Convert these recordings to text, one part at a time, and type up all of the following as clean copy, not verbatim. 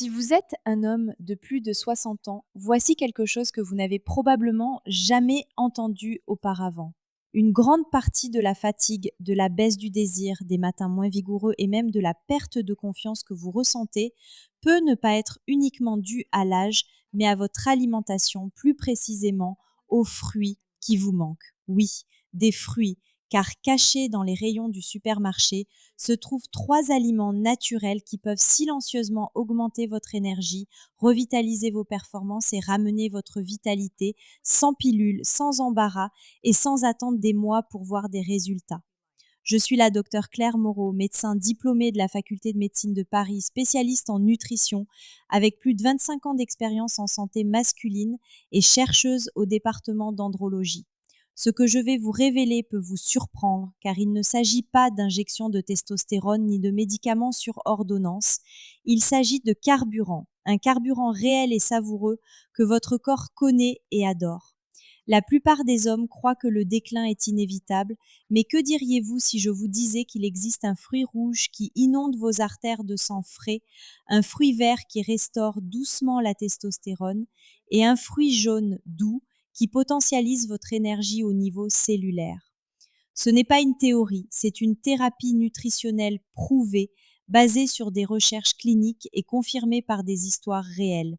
Si vous êtes un homme de plus de 60 ans, voici quelque chose que vous n'avez probablement jamais entendu auparavant. Une grande partie de la fatigue, de la baisse du désir, des matins moins vigoureux et même de la perte de confiance que vous ressentez peut ne pas être uniquement due à l'âge, mais à votre alimentation, plus précisément aux fruits qui vous manquent. Oui, des fruits, car cachés dans les rayons du supermarché, se trouvent 3 aliments naturels qui peuvent silencieusement augmenter votre énergie, revitaliser vos performances et ramener votre vitalité sans pilule, sans embarras et sans attendre des mois pour voir des résultats. Je suis la docteure Claire Moreau, médecin diplômée de la faculté de médecine de Paris, spécialiste en nutrition, avec plus de 25 ans d'expérience en santé masculine et chercheuse au département d'andrologie. Ce que je vais vous révéler peut vous surprendre, car il ne s'agit pas d'injection de testostérone ni de médicaments sur ordonnance. Il s'agit de carburant, un carburant réel et savoureux que votre corps connaît et adore. La plupart des hommes croient que le déclin est inévitable, mais que diriez-vous si je vous disais qu'il existe un fruit rouge qui inonde vos artères de sang frais, un fruit vert qui restaure doucement la testostérone et un fruit jaune doux qui potentialise votre énergie au niveau cellulaire? Ce n'est pas une théorie, c'est une thérapie nutritionnelle prouvée, basée sur des recherches cliniques et confirmée par des histoires réelles.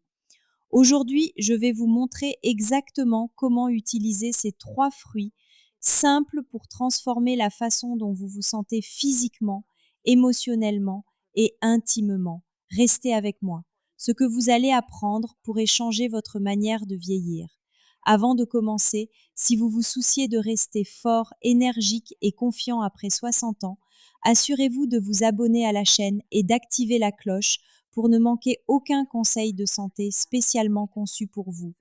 Aujourd'hui, je vais vous montrer exactement comment utiliser ces 3 fruits simples pour transformer la façon dont vous vous sentez physiquement, émotionnellement et intimement. Restez avec moi. Ce que vous allez apprendre pourrait changer votre manière de vieillir. Avant de commencer, si vous vous souciez de rester fort, énergique et confiant après 60 ans, assurez-vous de vous abonner à la chaîne et d'activer la cloche pour ne manquer aucun conseil de santé spécialement conçu pour vous.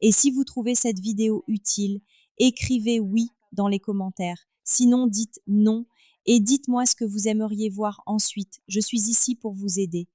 Et si vous trouvez cette vidéo utile, écrivez oui dans les commentaires. Sinon, dites non et dites-moi ce que vous aimeriez voir ensuite. Je suis ici pour vous aider.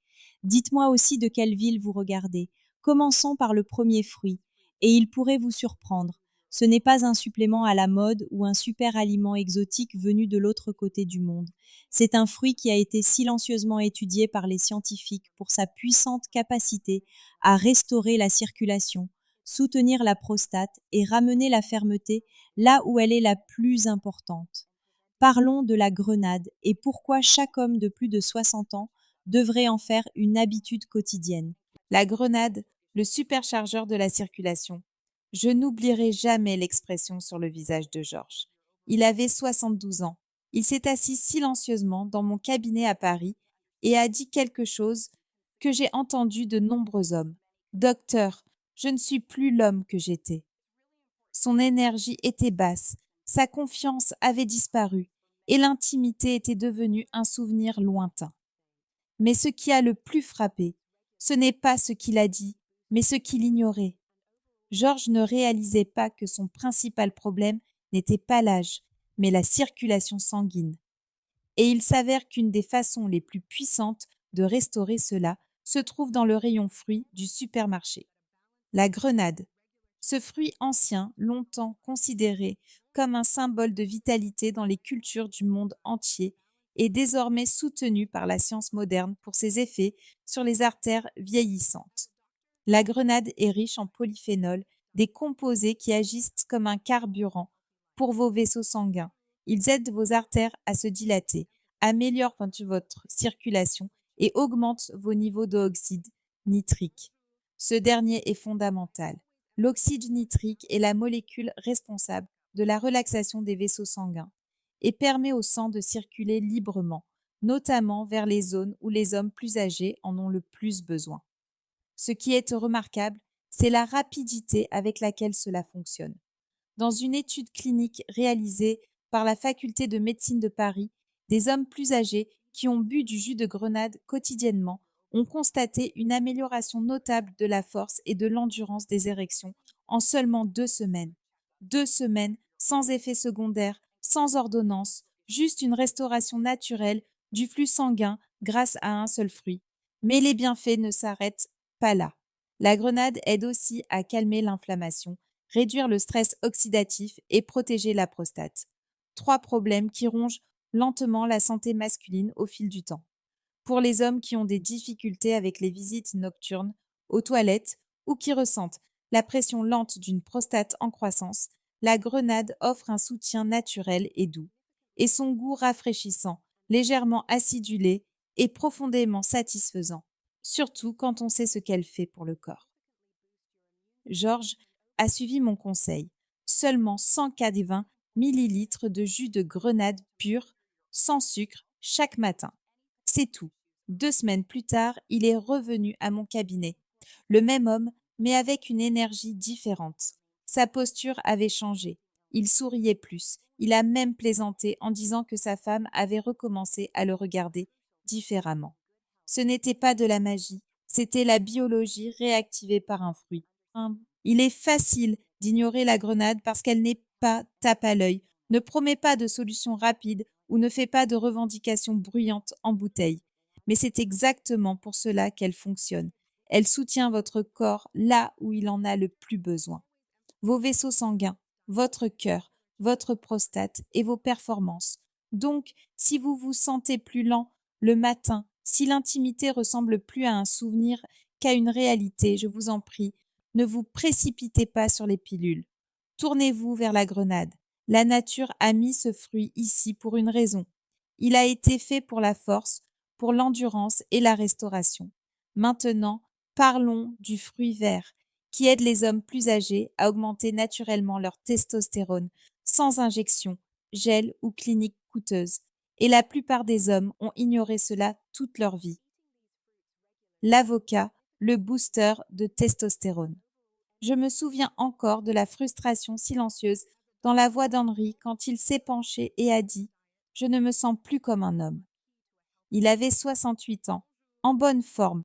Dites-moi aussi de quelle ville vous regardez. Commençons par le premier fruit et il pourrait vous surprendre. Ce n'est pas un supplément à la mode ou un super aliment exotique venu de l'autre côté du monde. C'est un fruit qui a été silencieusement étudié par les scientifiques pour sa puissante capacité à restaurer la circulation, soutenir la prostate et ramener la fermeté là où elle est la plus importante. Parlons de la grenade et pourquoi chaque homme de plus de 60 ans devrait en faire une habitude quotidienne. La grenade, le superchargeur de la circulation. Je n'oublierai jamais l'expression sur le visage de Georges. Il avait 72 ans. Il s'est assis silencieusement dans mon cabinet à Paris et a dit quelque chose que j'ai entendu de nombreux hommes. Docteur, je ne suis plus l'homme que j'étais. Son énergie était basse, sa confiance avait disparu et l'intimité était devenue un souvenir lointain. Mais ce qui a le plus frappé, ce n'est pas ce qu'il a dit, mais ce qu'il ignorait. Georges ne réalisait pas que son principal problème n'était pas l'âge, mais la circulation sanguine. Et il s'avère qu'une des façons les plus puissantes de restaurer cela se trouve dans le rayon fruits du supermarché. La grenade. Ce fruit ancien, longtemps considéré comme un symbole de vitalité dans les cultures du monde entier, est désormais soutenu par la science moderne pour ses effets sur les artères vieillissantes. La grenade est riche en polyphénols, des composés qui agissent comme un carburant pour vos vaisseaux sanguins. Ils aident vos artères à se dilater, améliorent votre circulation et augmentent vos niveaux d'oxyde nitrique. Ce dernier est fondamental. L'oxyde nitrique est la molécule responsable de la relaxation des vaisseaux sanguins et permet au sang de circuler librement, notamment vers les zones où les hommes plus âgés en ont le plus besoin. Ce qui est remarquable, c'est la rapidité avec laquelle cela fonctionne. Dans une étude clinique réalisée par la faculté de médecine de Paris, des hommes plus âgés qui ont bu du jus de grenade quotidiennement ont constaté une amélioration notable de la force et de l'endurance des érections en seulement 2 semaines. 2 semaines sans effet secondaire, sans ordonnance, juste une restauration naturelle du flux sanguin grâce à un seul fruit. Mais les bienfaits ne s'arrêtent pas là. La grenade aide aussi à calmer l'inflammation, réduire le stress oxydatif et protéger la prostate. 3 problèmes qui rongent lentement la santé masculine au fil du temps. pour les hommes qui ont des difficultés avec les visites nocturnes, aux toilettes ou qui ressentent la pression lente d'une prostate en croissance, la grenade offre un soutien naturel et doux, et son goût rafraîchissant, légèrement acidulé et profondément satisfaisant, surtout quand on sait ce qu'elle fait pour le corps. Georges a suivi mon conseil. Seulement 180 millilitres de jus de grenade pur, sans sucre, chaque matin. C'est tout. 2 semaines plus tard, il est revenu à mon cabinet. Le même homme, mais avec une énergie différente. Sa posture avait changé. Il souriait plus. Il a même plaisanté en disant que sa femme avait recommencé à le regarder différemment. Ce n'était pas de la magie, c'était la biologie réactivée par un fruit. Il est facile d'ignorer la grenade parce qu'elle n'est pas tape à l'œil, ne promet pas de solution rapide ou ne fait pas de revendications bruyantes en bouteille. Mais c'est exactement pour cela qu'elle fonctionne. Elle soutient votre corps là où il en a le plus besoin. Vos vaisseaux sanguins, votre cœur, votre prostate et vos performances. Donc, si vous vous sentez plus lent le matin, si l'intimité ressemble plus à un souvenir qu'à une réalité, je vous en prie, ne vous précipitez pas sur les pilules. Tournez-vous vers la grenade. La nature a mis ce fruit ici pour une raison. Il a été fait pour la force, pour l'endurance et la restauration. Maintenant, parlons du fruit vert, qui aide les hommes plus âgés à augmenter naturellement leur testostérone, sans injection, gel ou clinique coûteuse. Et la plupart des hommes ont ignoré cela toute leur vie. L'avocat, le booster de testostérone. Je me souviens encore de la frustration silencieuse dans la voix d'Henri quand il s'est penché et a dit « Je ne me sens plus comme un homme ». Il avait 68 ans, en bonne forme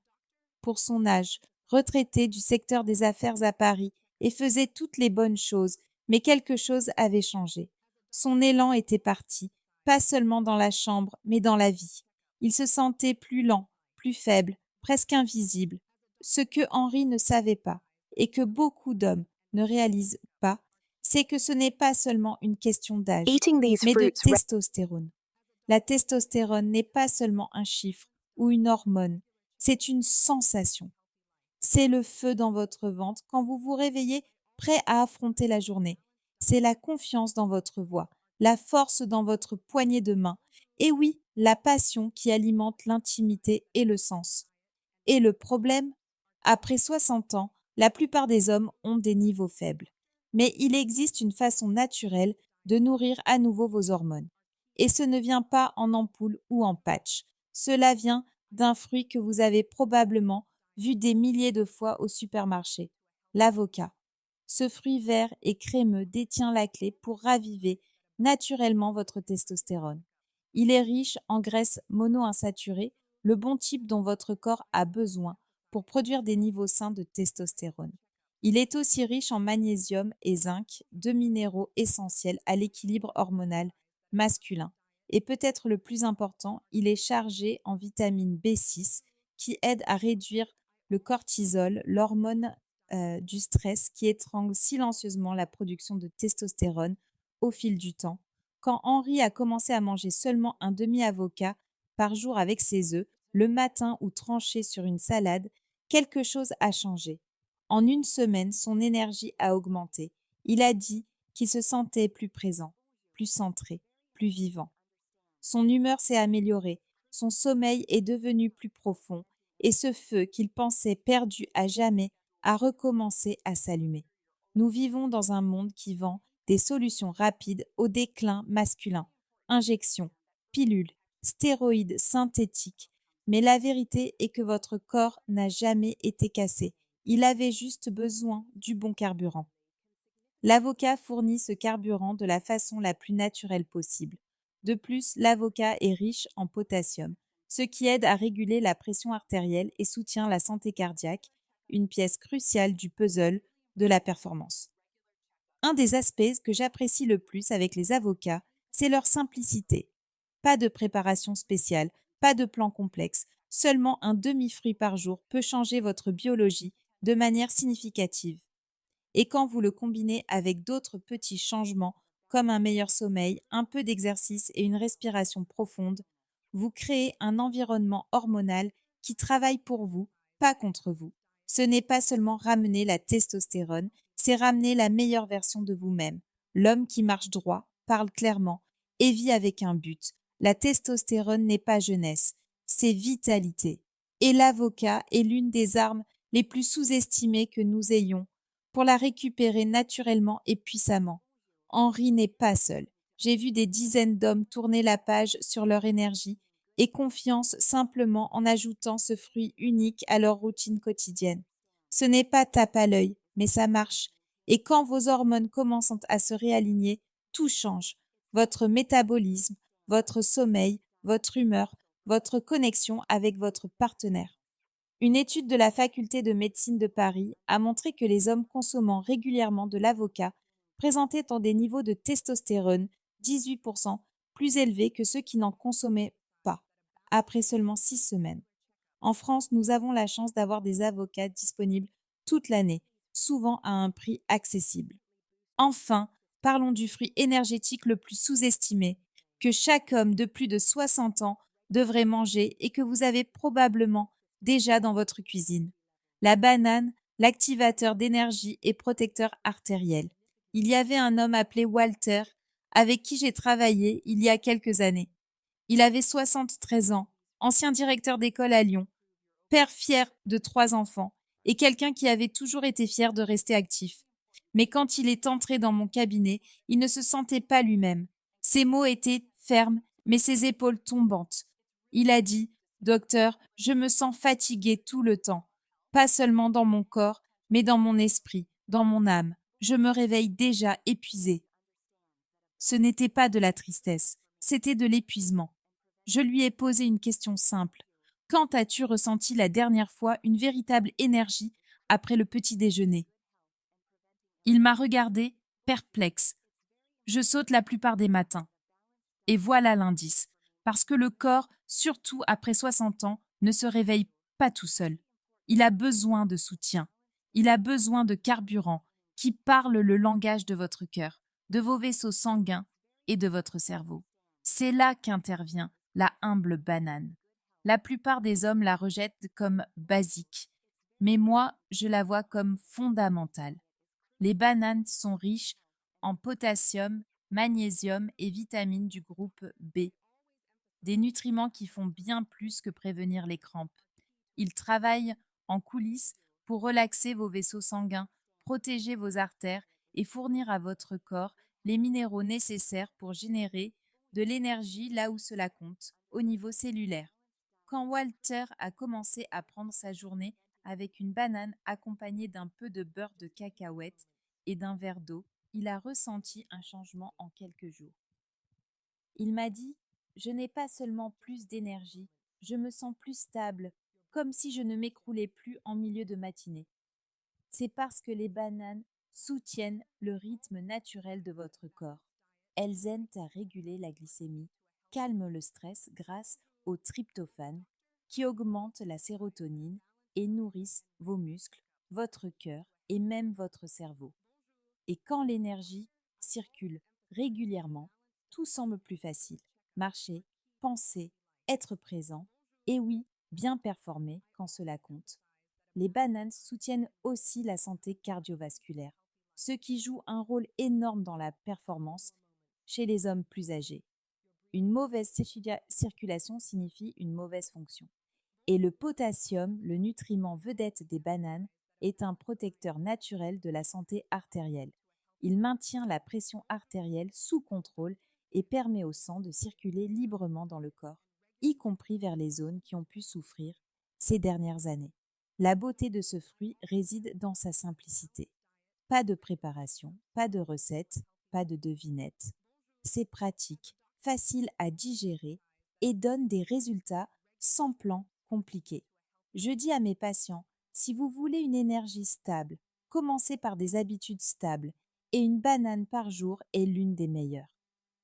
pour son âge, retraité du secteur des affaires à Paris et faisait toutes les bonnes choses, mais quelque chose avait changé. Son élan était parti, pas seulement dans la chambre, mais dans la vie. Il se sentait plus lent, plus faible, presque invisible. Ce que Henri ne savait pas, et que beaucoup d'hommes ne réalisent pas, c'est que ce n'est pas seulement une question d'âge, mais de testostérone. La testostérone n'est pas seulement un chiffre ou une hormone, c'est une sensation. C'est le feu dans votre ventre quand vous vous réveillez prêt à affronter la journée. C'est la confiance dans votre voix, la force dans votre poignée de main, et oui, la passion qui alimente l'intimité et le sens. Et le problème? Après 60 ans, la plupart des hommes ont des niveaux faibles. Mais il existe une façon naturelle de nourrir à nouveau vos hormones. Et ce ne vient pas en ampoule ou en patch. Cela vient d'un fruit que vous avez probablement vu des milliers de fois au supermarché, l'avocat. Ce fruit vert et crémeux détient la clé pour raviver naturellement votre testostérone. Il est riche en graisses monoinsaturées, le bon type dont votre corps a besoin pour produire des niveaux sains de testostérone. Il est aussi riche en magnésium et zinc, deux minéraux essentiels à l'équilibre hormonal masculin. Et peut-être le plus important, il est chargé en vitamine B6 qui aide à réduire le cortisol, l'hormone du stress qui étrangle silencieusement la production de testostérone au fil du temps. Quand Henri a commencé à manger seulement un demi-avocat par jour avec ses œufs, le matin ou tranché sur une salade, quelque chose a changé. En une semaine, son énergie a augmenté. Il a dit qu'il se sentait plus présent, plus centré, plus vivant. Son humeur s'est améliorée, son sommeil est devenu plus profond, et ce feu qu'il pensait perdu à jamais a recommencé à s'allumer. Nous vivons dans un monde qui vend des solutions rapides au déclin masculin, injections, pilules, stéroïdes synthétiques, mais la vérité est que votre corps n'a jamais été cassé. Il avait juste besoin du bon carburant. L'avocat fournit ce carburant de la façon la plus naturelle possible. De plus, l'avocat est riche en potassium, ce qui aide à réguler la pression artérielle et soutient la santé cardiaque, une pièce cruciale du puzzle de la performance. Un des aspects que j'apprécie le plus avec les avocats, c'est leur simplicité. Pas de préparation spéciale, pas de plan complexe, seulement un demi-fruit par jour peut changer votre biologie de manière significative. Et quand vous le combinez avec d'autres petits changements, comme un meilleur sommeil, un peu d'exercice et une respiration profonde, Vous créez un environnement hormonal qui travaille pour vous, pas contre vous. Ce n'est pas seulement ramener la testostérone, c'est ramener la meilleure version de vous-même. L'homme qui marche droit, parle clairement et vit avec un but. La testostérone n'est pas jeunesse, c'est vitalité. Et l'avocat est l'une des armes les plus sous-estimées que nous ayons pour la récupérer naturellement et puissamment. Henri n'est pas seul. J'ai vu des dizaines d'hommes tourner la page sur leur énergie et confiance simplement en ajoutant ce fruit unique à leur routine quotidienne. Ce n'est pas tape à l'œil, mais ça marche. Et quand vos hormones commencent à se réaligner, tout change. Votre métabolisme, votre sommeil, votre humeur, votre connexion avec votre partenaire. Une étude de la faculté de médecine de Paris a montré que les hommes consommant régulièrement de l'avocat présentaient des niveaux de testostérone 18% plus élevés que ceux qui n'en consommaient pas, après seulement 6 semaines. En France, nous avons la chance d'avoir des avocats disponibles toute l'année, souvent à un prix accessible. Enfin, parlons du fruit énergétique le plus sous-estimé, que chaque homme de plus de 60 ans devrait manger et que vous avez probablement déjà dans votre cuisine. La banane, l'activateur d'énergie et protecteur artériel. Il y avait un homme appelé Walter, avec qui j'ai travaillé il y a quelques années. Il avait 73 ans, ancien directeur d'école à Lyon, père fier de 3 enfants et quelqu'un qui avait toujours été fier de rester actif. Mais quand il est entré dans mon cabinet, il ne se sentait pas lui-même. Ses mots étaient fermes, mais ses épaules tombantes. Il a dit « Docteur, je me sens fatigué tout le temps, pas seulement dans mon corps, mais dans mon esprit, dans mon âme. Je me réveille déjà épuisé. » Ce n'était pas de la tristesse, c'était de l'épuisement. Je lui ai posé une question simple. Quand as-tu ressenti la dernière fois une véritable énergie après le petit déjeuner? Il m'a regardé, perplexe. Je saute la plupart des matins. Et voilà l'indice. Parce que le corps, surtout après 60 ans, ne se réveille pas tout seul. Il a besoin de soutien. Il a besoin de carburant qui parle le langage de votre cœur, de vos vaisseaux sanguins et de votre cerveau. C'est là qu'intervient la humble banane. La plupart des hommes la rejettent comme basique, mais moi, je la vois comme fondamentale. Les bananes sont riches en potassium, magnésium et vitamines du groupe B, des nutriments qui font bien plus que prévenir les crampes. Ils travaillent en coulisses pour relaxer vos vaisseaux sanguins, protéger vos artères et fournir à votre corps les minéraux nécessaires pour générer de l'énergie là où cela compte, au niveau cellulaire. Quand Walter a commencé à prendre sa journée avec une banane accompagnée d'un peu de beurre de cacahuète et d'un verre d'eau, il a ressenti un changement en quelques jours. Il m'a dit « Je n'ai pas seulement plus d'énergie, je me sens plus stable, comme si je ne m'écroulais plus en milieu de matinée. C'est parce que les bananes soutiennent le rythme naturel de votre corps. Elles aident à réguler la glycémie, calment le stress grâce au tryptophane, qui augmente la sérotonine et nourrissent vos muscles, votre cœur et même votre cerveau. Et quand l'énergie circule régulièrement, tout semble plus facile. Marcher, penser, être présent, et oui, bien performer quand cela compte. Les bananes soutiennent aussi la santé cardiovasculaire, ce qui joue un rôle énorme dans la performance chez les hommes plus âgés. Une mauvaise circulation signifie une mauvaise fonction. Et le potassium, le nutriment vedette des bananes, est un protecteur naturel de la santé artérielle. Il maintient la pression artérielle sous contrôle et permet au sang de circuler librement dans le corps, y compris vers les zones qui ont pu souffrir ces dernières années. La beauté de ce fruit réside dans sa simplicité. Pas de préparation, pas de recette, pas de devinette. C'est pratique, facile à digérer et donne des résultats sans plan compliqué. Je dis à mes patients, si vous voulez une énergie stable, commencez par des habitudes stables et une banane par jour est l'une des meilleures.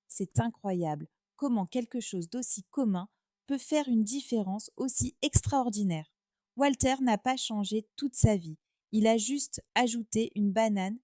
C'est incroyable comment quelque chose d'aussi commun peut faire une différence aussi extraordinaire. Walter n'a pas changé toute sa vie. Il a juste ajouté une banane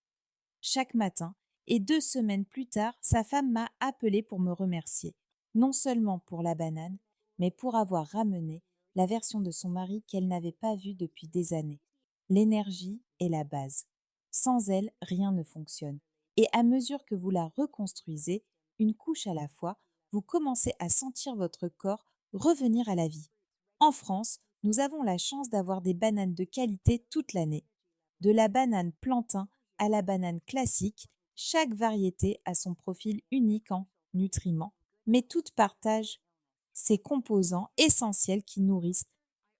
chaque matin et 2 semaines plus tard, sa femme m'a appelé pour me remercier, non seulement pour la banane, mais pour avoir ramené la version de son mari qu'elle n'avait pas vue depuis des années. L'énergie est la base. Sans elle, rien ne fonctionne. Et à mesure que vous la reconstruisez, une couche à la fois, vous commencez à sentir votre corps revenir à la vie. En France, nous avons la chance d'avoir des bananes de qualité toute l'année. De la banane plantain à la banane classique, chaque variété a son profil unique en nutriments, mais toutes partagent ces composants essentiels qui nourrissent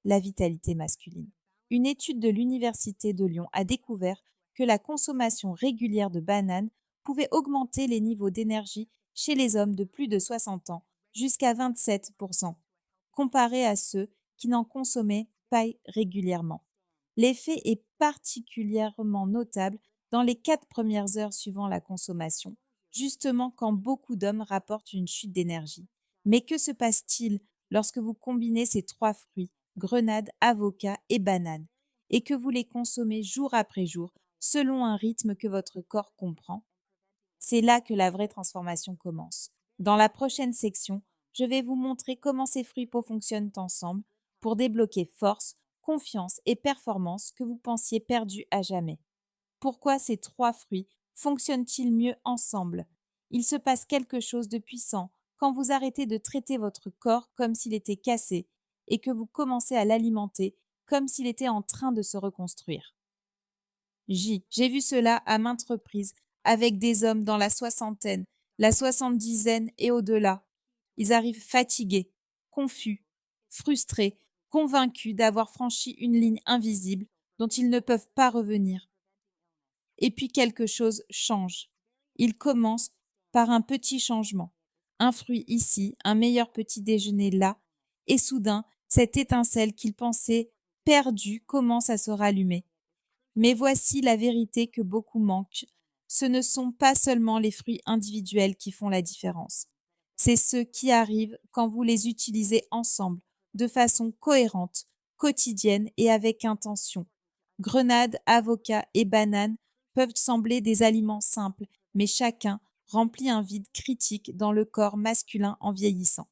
la vitalité masculine. Une étude de l'Université de Lyon a découvert que la consommation régulière de bananes pouvait augmenter les niveaux d'énergie chez les hommes de plus de 60 ans jusqu'à 27%, comparé à ceux qui n'en consommaient pas régulièrement. L'effet est particulièrement notable dans les 4 premières heures suivant la consommation, justement quand beaucoup d'hommes rapportent une chute d'énergie. Mais que se passe-t-il lorsque vous combinez ces 3 fruits, grenade, avocat et banane, et que vous les consommez jour après jour, selon un rythme que votre corps comprend? C'est là que la vraie transformation commence. Dans la prochaine section, je vais vous montrer comment ces fruits fonctionnent ensemble pour débloquer force, confiance et performance que vous pensiez perdus à jamais. Pourquoi ces 3 fruits fonctionnent-ils mieux ensemble? Il se passe quelque chose de puissant quand vous arrêtez de traiter votre corps comme s'il était cassé et que vous commencez à l'alimenter comme s'il était en train de se reconstruire. J'ai vu cela à maintes reprises avec des hommes dans la soixantaine, la soixante-dizaine et au-delà. Ils arrivent fatigués, confus, frustrés, convaincus d'avoir franchi une ligne invisible dont ils ne peuvent pas revenir. Et puis quelque chose change. Ils commencent par un petit changement. Un fruit ici, un meilleur petit déjeuner là, et soudain, cette étincelle qu'ils pensaient perdue commence à se rallumer. Mais voici la vérité que beaucoup manquent. Ce ne sont pas seulement les fruits individuels qui font la différence. C'est ceux qui arrivent quand vous les utilisez ensemble, de façon cohérente, quotidienne et avec intention. Grenade, avocat et banane peuvent sembler des aliments simples, mais chacun remplit un vide critique dans le corps masculin en vieillissant.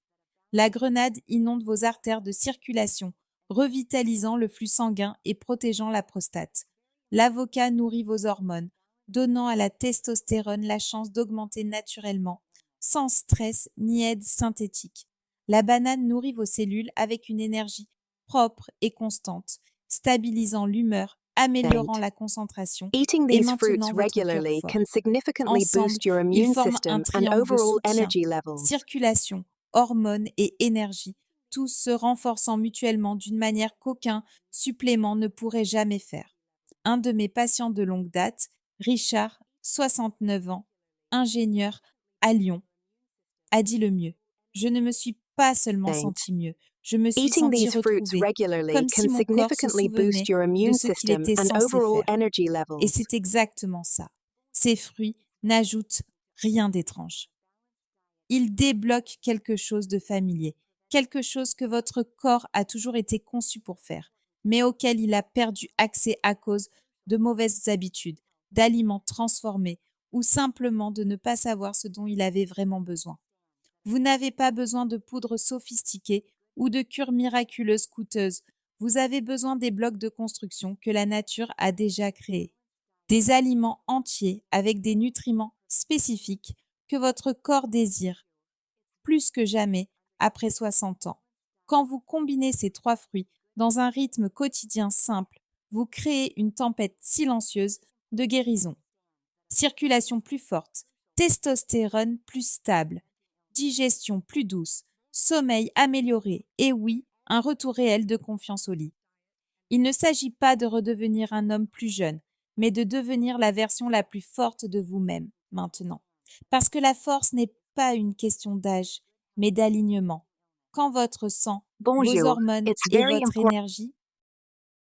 La grenade inonde vos artères de circulation, revitalisant le flux sanguin et protégeant la prostate. L'avocat nourrit vos hormones, donnant à la testostérone la chance d'augmenter naturellement, sans stress ni aide synthétique. La banane nourrit vos cellules avec une énergie propre et constante, stabilisant l'humeur, améliorant la concentration Eating et these fruits maintenant votre cœur regularly fort. can significantly Ensemble, boost your ils immune forment un system and triangle de overall soutien, energy levels. circulation, hormones et énergie, tous se renforçant mutuellement d'une manière qu'aucun supplément ne pourrait jamais faire. Un de mes patients de longue date, Richard, 69 ans, ingénieur à Lyon, a dit le mieux. Je ne me suis pas seulement senti mieux, je me suis Eating senti these fruits retrouvée, regularly comme si can mon corps se significantly souvenait boost your de immune ce qu'il system était and censé overall faire. energy Et levels. c'est exactement ça. Ces fruits n'ajoutent rien d'étrange. Ils débloquent quelque chose de familier, quelque chose que votre corps a toujours été conçu pour faire, mais auquel il a perdu accès à cause de mauvaises habitudes, d'aliments transformés ou simplement de ne pas savoir ce dont il avait vraiment besoin. Vous n'avez pas besoin de poudre sophistiquée ou de cures miraculeuses coûteuses. Vous avez besoin des blocs de construction que la nature a déjà créés. Des aliments entiers avec des nutriments spécifiques que votre corps désire plus que jamais après 60 ans. Quand vous combinez ces 3 fruits dans un rythme quotidien simple, vous créez une tempête silencieuse de guérison. Circulation plus forte, testostérone plus stable, digestion plus douce, sommeil amélioré et oui, un retour réel de confiance au lit. Il ne s'agit pas de redevenir un homme plus jeune, mais de devenir la version la plus forte de vous-même maintenant. Parce que la force n'est pas une question d'âge, mais d'alignement. Quand votre sang, vos Bonjour, hormones it's et very votre important. énergie